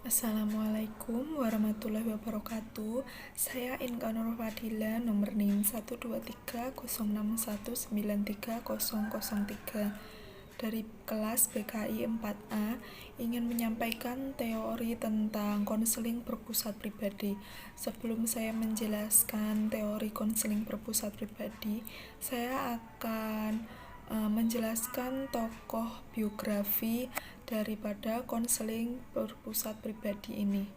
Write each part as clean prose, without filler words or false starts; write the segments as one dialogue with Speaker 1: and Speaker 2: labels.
Speaker 1: Assalamualaikum warahmatullahi wabarakatuh. Saya Inka Nur Fadila, nomor NIM 1230191930003 dari kelas BKI 4A, ingin menyampaikan teori tentang konseling berpusat pribadi. Sebelum saya menjelaskan teori konseling berpusat pribadi, saya akan menjelaskan tokoh biografi daripada konseling berpusat pribadi ini.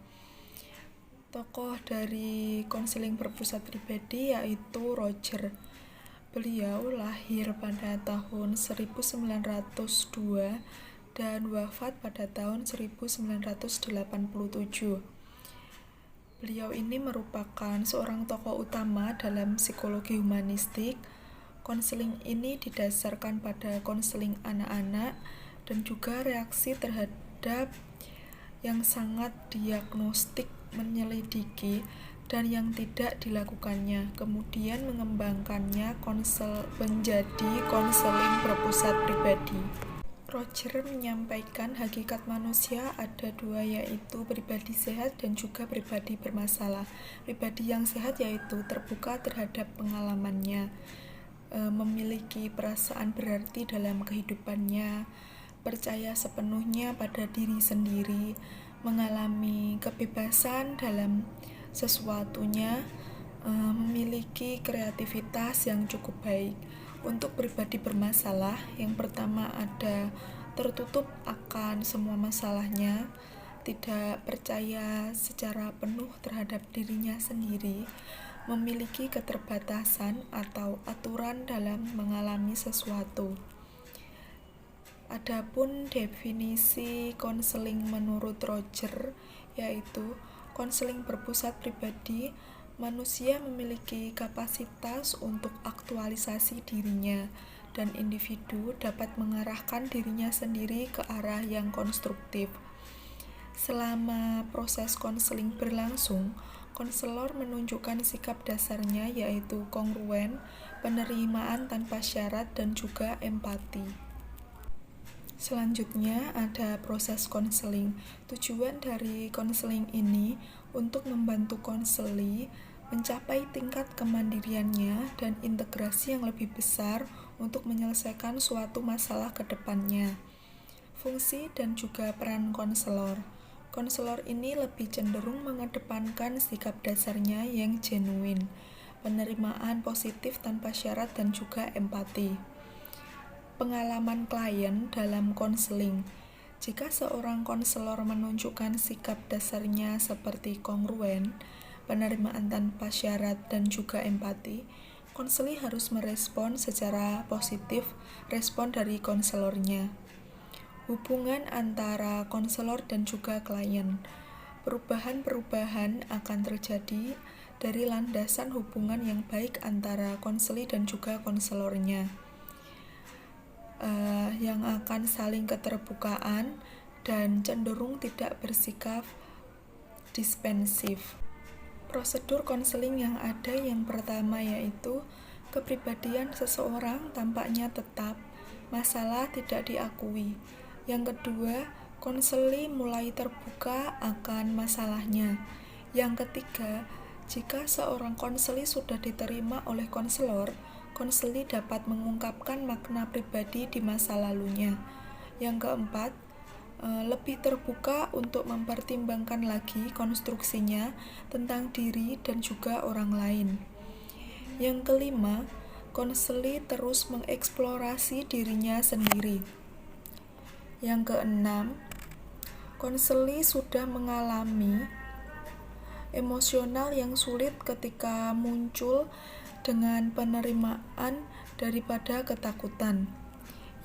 Speaker 1: Tokoh dari konseling berpusat pribadi yaitu Roger. Beliau lahir pada tahun 1902 dan wafat pada tahun 1987. Beliau ini merupakan seorang tokoh utama dalam psikologi humanistik. Konseling ini didasarkan pada konseling anak-anak dan juga reaksi terhadap yang sangat diagnostik, menyelidiki, dan yang tidak dilakukannya, kemudian mengembangkannya menjadi konseling berpusat pribadi. Roger menyampaikan hakikat manusia ada dua, yaitu pribadi sehat dan juga pribadi bermasalah. Pribadi yang sehat yaitu terbuka terhadap pengalamannya, memiliki perasaan berarti dalam kehidupannya, percaya sepenuhnya pada diri sendiri, mengalami kebebasan dalam sesuatunya, memiliki kreativitas yang cukup baik. Untuk pribadi bermasalah, yang pertama ada tertutup akan semua masalahnya, tidak percaya secara penuh terhadap dirinya sendiri, memiliki keterbatasan atau aturan dalam mengalami sesuatu. Adapun definisi konseling menurut Roger, yaitu konseling berpusat pribadi, manusia memiliki kapasitas untuk aktualisasi dirinya, dan individu dapat mengarahkan dirinya sendiri ke arah yang konstruktif. Selama proses konseling berlangsung, konselor menunjukkan sikap dasarnya yaitu kongruen, penerimaan tanpa syarat, dan juga empati. Selanjutnya ada proses konseling. Tujuan dari konseling ini untuk membantu konseli mencapai tingkat kemandiriannya dan integrasi yang lebih besar untuk menyelesaikan suatu masalah ke depannya. Fungsi dan juga peran konselor. Konselor ini lebih cenderung mengedepankan sikap dasarnya yang genuine, penerimaan positif tanpa syarat, dan juga empati. Pengalaman klien dalam konseling. Jika seorang konselor menunjukkan sikap dasarnya seperti kongruen, penerimaan tanpa syarat, dan juga empati, konseli harus merespon secara positif respon dari konselornya. Hubungan antara konselor dan juga klien. Perubahan-perubahan akan terjadi dari landasan hubungan yang baik antara konseli dan juga konselornya, yang akan saling keterbukaan dan cenderung tidak bersikap dispensif. Prosedur konseling yang ada yang pertama yaitu kepribadian seseorang tampaknya tetap, masalah tidak diakui. Yang kedua, konseli mulai terbuka akan masalahnya. Yang ketiga, jika seorang konseli sudah diterima oleh konselor, konseli dapat mengungkapkan makna pribadi di masa lalunya. Yang keempat, lebih terbuka untuk mempertimbangkan lagi konstruksinya tentang diri dan juga orang lain. Yang kelima, konseli terus mengeksplorasi dirinya sendiri. Yang keenam, konseli sudah mengalami emosional yang sulit ketika muncul dengan penerimaan daripada ketakutan.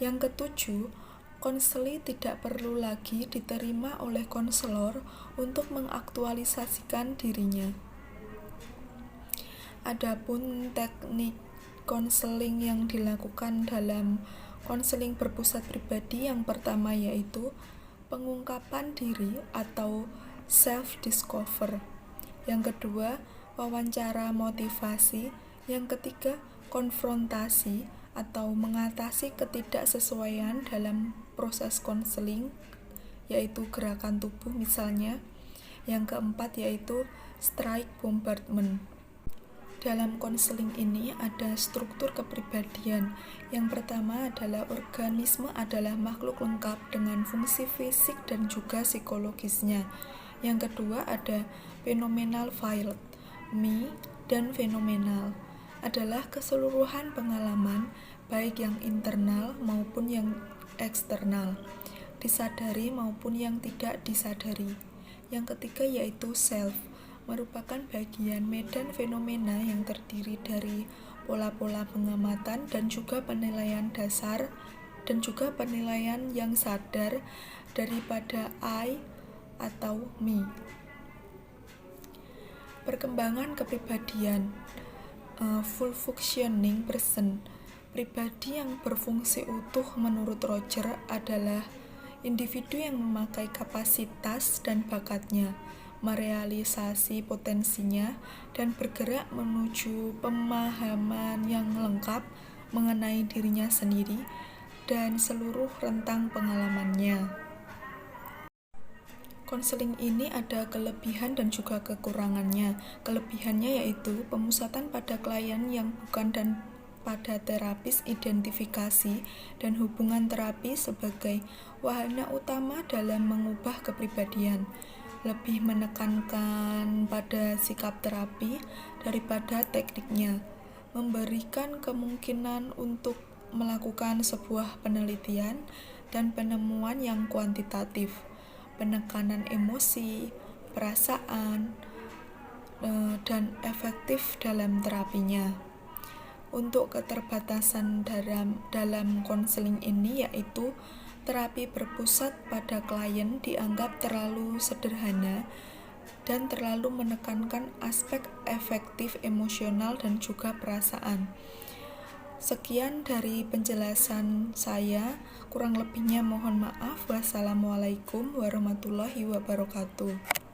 Speaker 1: Yang ketujuh, konseli tidak perlu lagi diterima oleh konselor untuk mengaktualisasikan dirinya. Adapun teknik konseling yang dilakukan dalam konseling berpusat pribadi, yang pertama yaitu pengungkapan diri atau self-discover. Yang kedua, wawancara motivasi. Yang ketiga, konfrontasi atau mengatasi ketidaksesuaian dalam proses konseling, yaitu gerakan tubuh misalnya. Yang keempat yaitu strike bombardment. Dalam konseling ini ada struktur kepribadian. Yang pertama adalah organisme adalah makhluk lengkap dengan fungsi fisik dan juga psikologisnya. Yang kedua ada phenomenal field. Me dan fenomenal adalah keseluruhan pengalaman baik yang internal maupun yang eksternal, disadari maupun yang tidak disadari. Yang ketiga yaitu self, merupakan bagian medan fenomena yang terdiri dari pola-pola pengamatan dan juga penilaian dasar dan juga penilaian yang sadar daripada I atau me. Perkembangan kepribadian, full functioning person. Pribadi yang berfungsi utuh menurut Roger adalah individu yang memakai kapasitas dan bakatnya, merealisasi potensinya, dan bergerak menuju pemahaman yang lengkap mengenai dirinya sendiri dan seluruh rentang pengalamannya. Konseling ini ada kelebihan dan juga kekurangannya. Kelebihannya yaitu pemusatan pada klien yang bukan dan pada terapis identifikasi dan hubungan terapi sebagai wahana utama dalam mengubah kepribadian, lebih menekankan pada sikap terapi daripada tekniknya, memberikan kemungkinan untuk melakukan sebuah penelitian dan penemuan yang kuantitatif, penekanan emosi, perasaan, dan efektif dalam terapinya. Untuk keterbatasan dalam konseling ini yaitu terapi berpusat pada klien dianggap terlalu sederhana dan terlalu menekankan aspek efektif emosional dan juga perasaan. Sekian dari penjelasan saya, kurang lebihnya mohon maaf. Wassalamualaikum warahmatullahi wabarakatuh.